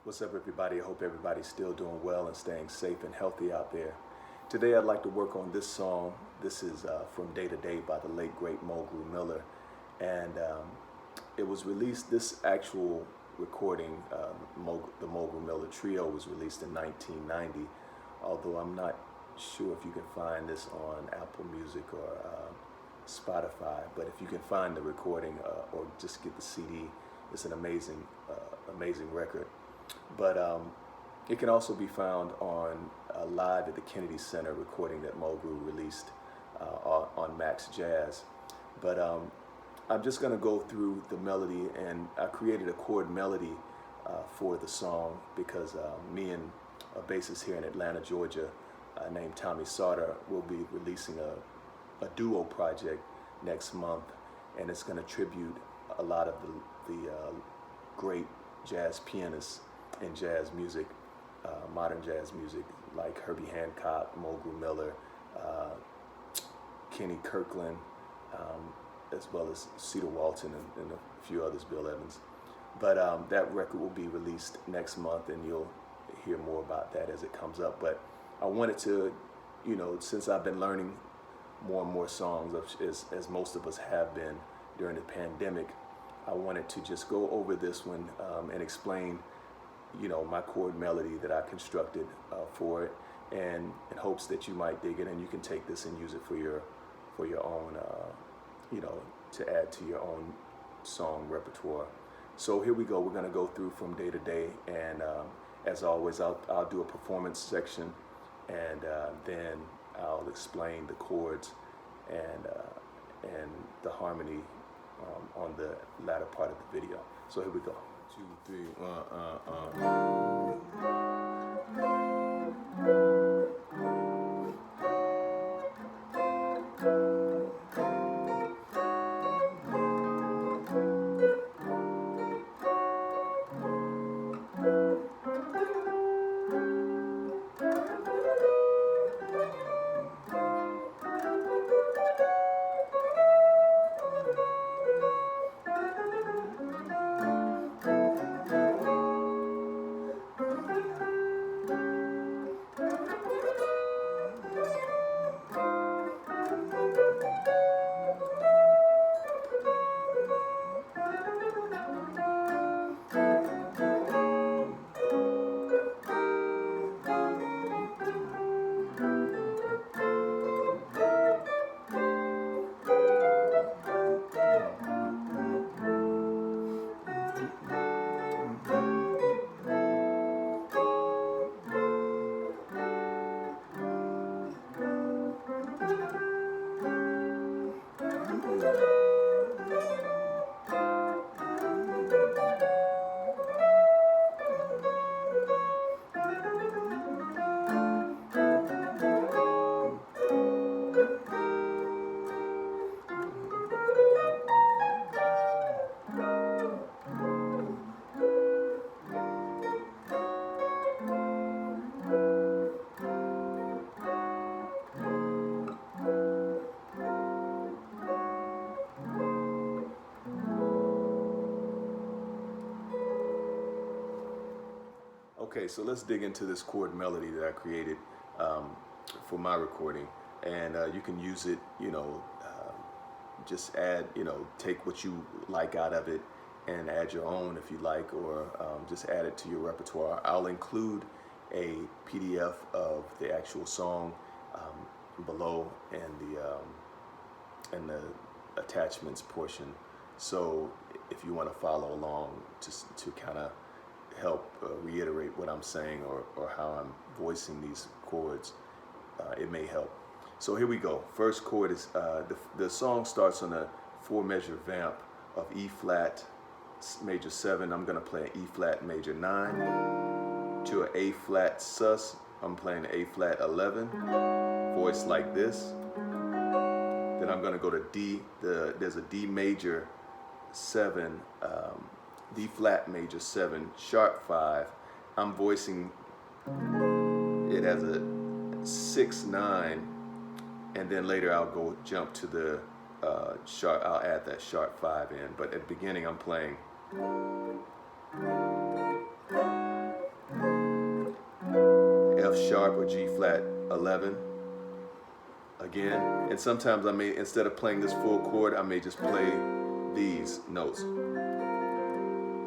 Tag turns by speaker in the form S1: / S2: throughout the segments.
S1: What's up, everybody? I hope everybody's still doing well and staying safe and healthy out there. Today I'd like to work on this song. This is From Day to Day by the late great Mulgrew Miller, and it was released, this actual recording, the Mulgrew Miller Trio was released in 1990, although I'm not sure if you can find this on Apple Music or Spotify, but if you can find the recording or just get the CD, it's an amazing record. But it can also be found on Live at the Kennedy Center recording that Mulgrew released on Max Jazz. But I'm just going to go through the melody, and I created a chord melody for the song because me and a bassist here in Atlanta, Georgia, named Tommy Sauter, will be releasing a duo project next month, and it's going to tribute a lot of the great jazz pianists in jazz music, modern jazz music, like Herbie Hancock, Mulgrew Miller, Kenny Kirkland, as well as Cedar Walton and a few others, Bill Evans. But that record will be released next month, and you'll hear more about that as it comes up. But I wanted to, since I've been learning more and more songs, as most of us have been during the pandemic, I wanted to just go over this one and explain, my chord melody that I constructed for it, and in hopes that you might dig it, and you can take this and use it for your own, to add to your own song repertoire. So here we go. We're going to go through From Day to Day, and as always, I'll do a performance section, and then I'll explain the chords and the harmony on the latter part of the video. So here we go. 2, 3, 1. Okay, so let's dig into this chord melody that I created for my recording, and you can use it, just add, take what you like out of it and add your own if you like, or just add it to your repertoire. I'll include a PDF of the actual song below and the attachments portion. So if you want to follow along, just to kind of help reiterate what I'm saying or how I'm voicing these chords, it may help. So here we go. First chord is, the song starts on a 4-measure vamp of E flat major 7. I'm going to play an E flat major 9 to an A flat sus. I'm playing an A flat 11, voice like this. Then I'm going to go to D. There's a D major 7, D flat major 7, sharp 5. I'm voicing it as a 6/9, and then later I'll jump to the sharp. I'll add that sharp 5 in. But at the beginning I'm playing sharp or G flat 11 again. And sometimes I may, instead of playing this full chord, I may just play these notes,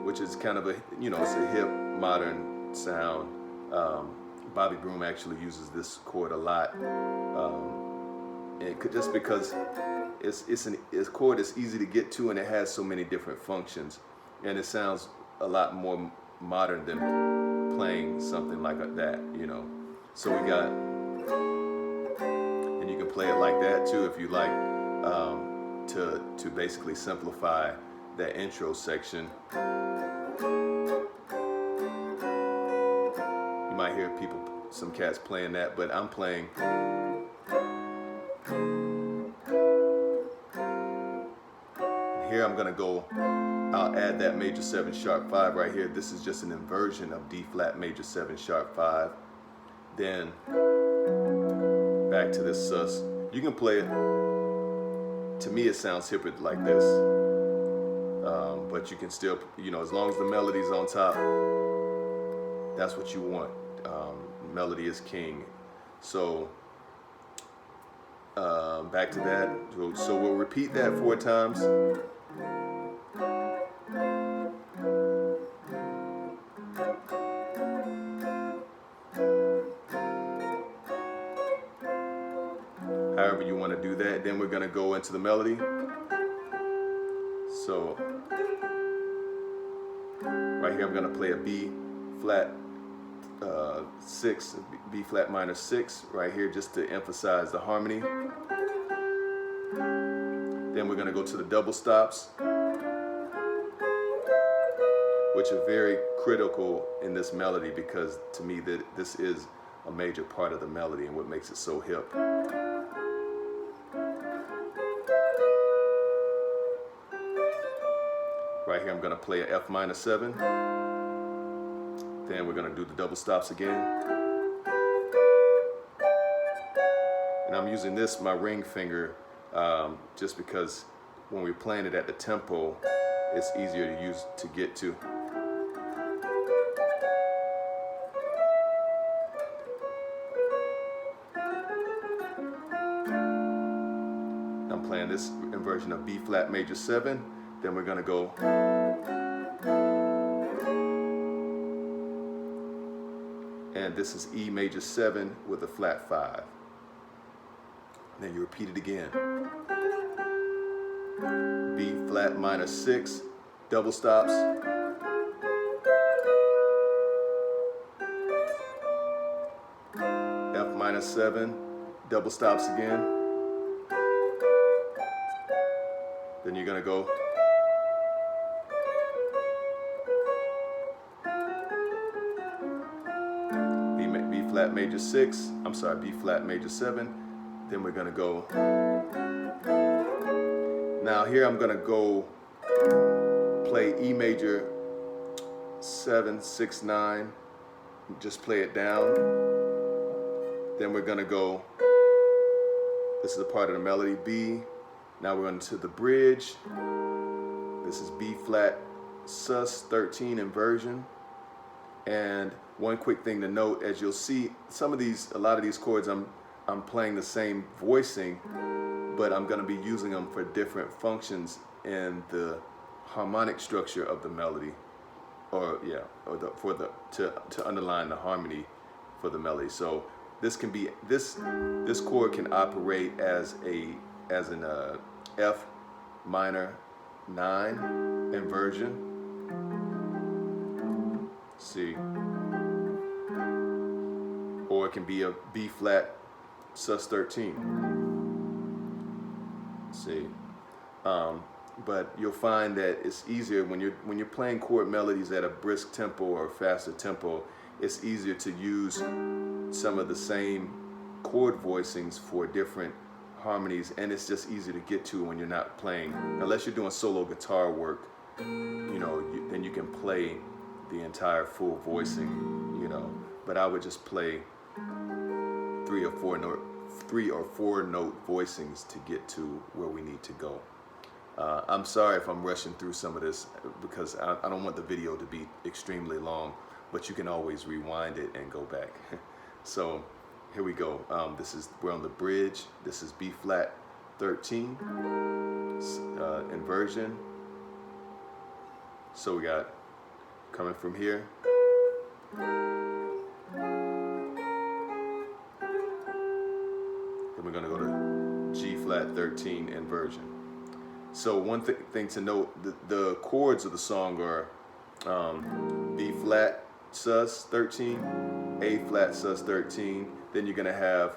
S1: which is kind of a, you know, it's a hip modern sound. Bobby Broom actually uses this chord a lot, and it could, just because it's a chord that's easy to get to, and it has so many different functions, and it sounds a lot more modern than playing something like that, you know. So we got, and you can play it like that too if you like, to basically simplify that intro section. You might hear people, some cats playing that, but I'm playing. Here I'm gonna go, I'll add that major 7 sharp 5 right here. This is just an inversion of D flat major 7 sharp 5. Then back to this sus. You can play it, to me it sounds hipper like this. But you can still, you know, as long as the melody's on top, that's what you want. Melody is king. So back to that. So we'll repeat that 4 times. However you want to do that. Then we're going to go into the melody. So right here I'm going to play a B flat 6, B flat minor 6 right here, just to emphasize the harmony. Then we're going to go to the double stops, which are very critical in this melody, because to me that this is a major part of the melody and what makes it so hip. Right here I'm going to play a F minor 7. Then we're going to do the double stops again. And I'm using this, my ring finger, just because when we're playing it at the tempo, it's easier to use, to get to. I'm playing this inversion of B flat major 7. Then we're going to go. And this is E major 7 with a flat 5. Then you repeat it again. B flat minor 6, double stops. F minor 7, double stops again. Then you're going to go. B flat major 6, I'm sorry, B flat major 7. Then we're gonna go. Now here I'm gonna go play E major 7, 6, 9. Just play it down. Then we're gonna go, this is a part of the melody, B. Now we're into the bridge. This is B flat sus 13 inversion. And one quick thing to note, as you'll see, some of these, a lot of these chords, I'm playing the same voicing, but I'm going to be using them for different functions in the harmonic structure of the melody, or yeah, or to underline the harmony for the melody. So this can be, this chord can operate as an F minor 9 inversion. See, or it can be a B flat sus 13. See, but you'll find that it's easier when you're playing chord melodies at a brisk tempo or a faster tempo. It's easier to use some of the same chord voicings for different harmonies, and it's just easier to get to when you're not playing, unless you're doing solo guitar work. You know, then you can play the entire full voicing, you know, but I would just play 3 or 4 note voicings to get to where we need to go. I'm sorry if I'm rushing through some of this, because I don't want the video to be extremely long, but you can always rewind it and go back. So here we go. We're on the bridge. This is B flat 13 inversion. So we got coming from here. Then we're going to go to G flat 13 inversion. So one thing to note, the chords of the song are B flat sus 13, A flat sus 13, then you're going to have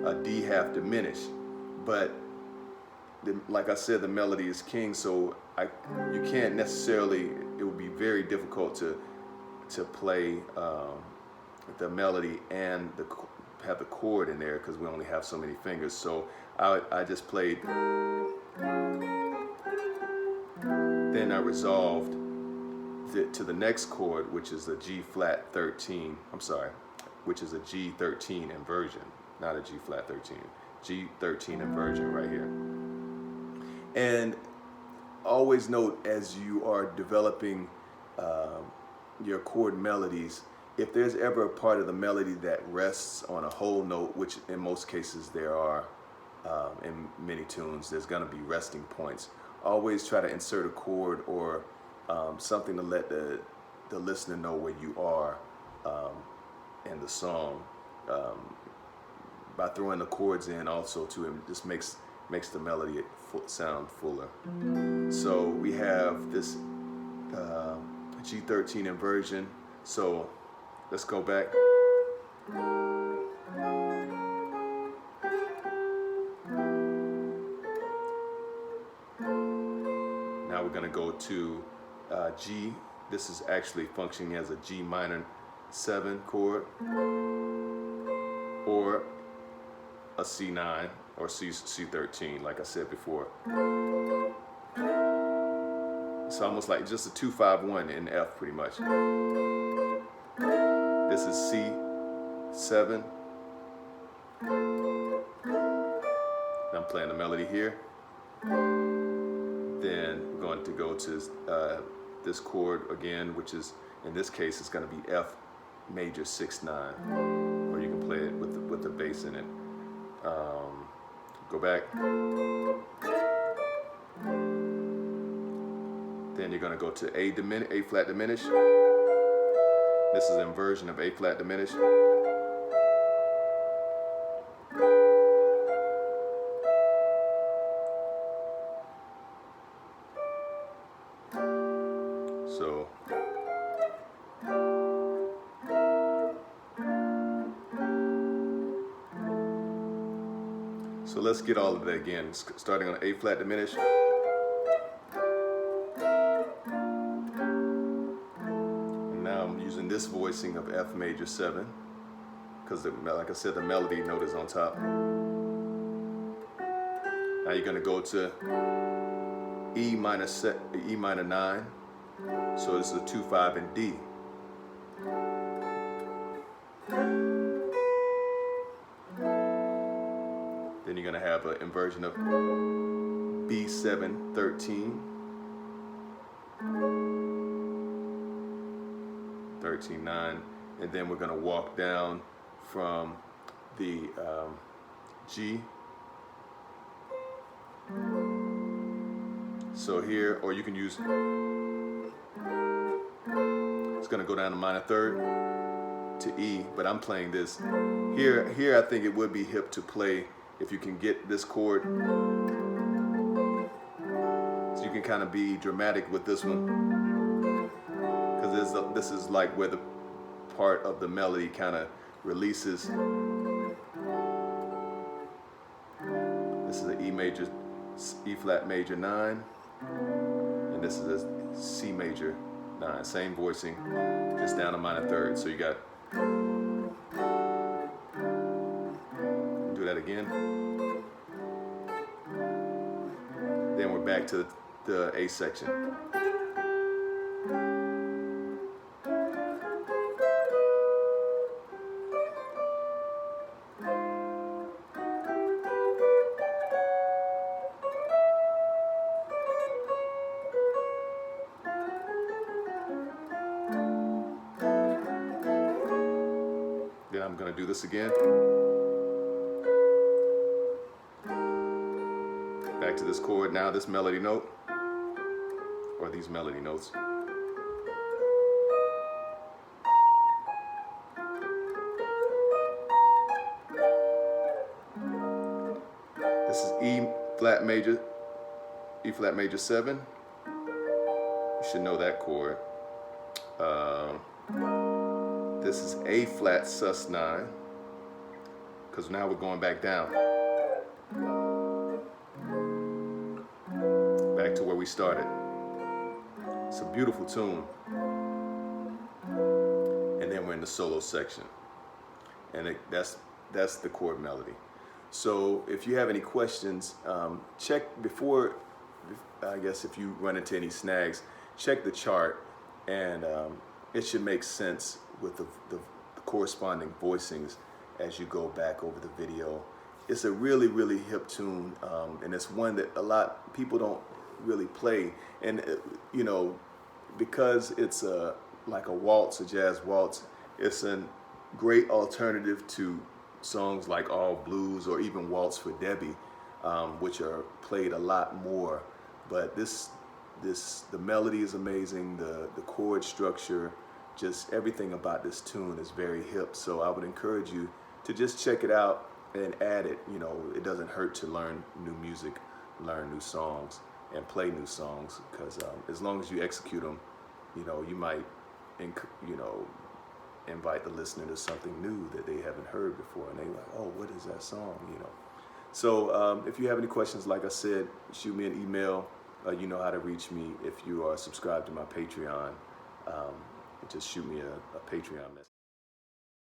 S1: a D half diminished. But like I said, the melody is king, so you can't necessarily, it would be very difficult to play the melody and have the chord in there because we only have so many fingers. So I just played, then I resolved to the next chord, which is a G flat 13, which is a G 13 inversion, not a G flat 13, G 13 inversion right here. And always note, as you are developing your chord melodies, if there's ever a part of the melody that rests on a whole note, which in most cases there are, in many tunes, there's going to be resting points. Always try to insert a chord or something to let the listener know where you are in the song. By throwing the chords in also too, it just makes the melody sound fuller. So we have this G13 inversion. So let's go back. Now we're going to go to G. This is actually functioning as a G minor 7 chord, or a C9 or C13, like I said before. It's almost like just a 2-5-1 in F, pretty much. This is C7. I'm playing the melody here. Then we're going to go to this chord again, which is, in this case, it's going to be F major 6-9, or you can play it with the bass in it. Go back. Then you're going to go to A flat diminished. This is an inversion of A flat diminished. So let's get all of that again, starting on A flat diminished. And now I'm using this voicing of F major 7, because like I said, the melody note is on top. Now you're going to go to E minor 9, so this is a 2-5 in D. Then you're going to have an inversion of B7 13, 13-9, and then we're going to walk down from the G. So here, or you can use, it's going to go down to minor 3rd to E, but I'm playing this. Here I think it would be hip to play, if you can get this chord, so you can kind of be dramatic with this one, because this is like where the part of the melody kind of releases. This is an E flat major 9, and this is a C major 9, same voicing, just down to minor 3rd. So you got, do that again. Then we're back to the A section. Then I'm going to do this again. Back to this chord now, this melody note, or these melody notes. This is E flat major 7. You should know that chord. This is A flat sus 9, because now we're going back down. Back to where we started. It's a beautiful tune. And then we're in the solo section. And that's the chord melody. So if you have any questions, check before, I guess if you run into any snags, check the chart, and it should make sense with the corresponding voicings as you go back over the video. It's a really, really hip tune, and it's one that a lot people don't really play. And you know, because it's like a waltz, a jazz waltz, it's a great alternative to songs like All Blues or even Waltz for Debbie, which are played a lot more. But the melody is amazing, the chord structure, just everything about this tune is very hip. So I would encourage you to just check it out and add it. You know, it doesn't hurt to learn new music, learn new songs, and play new songs, because as long as you execute them, you know, you might, invite the listener to something new that they haven't heard before, and they're like, oh, what is that song, you know? So if you have any questions, like I said, shoot me an email. You know how to reach me if you are subscribed to my Patreon. Just shoot me a Patreon message.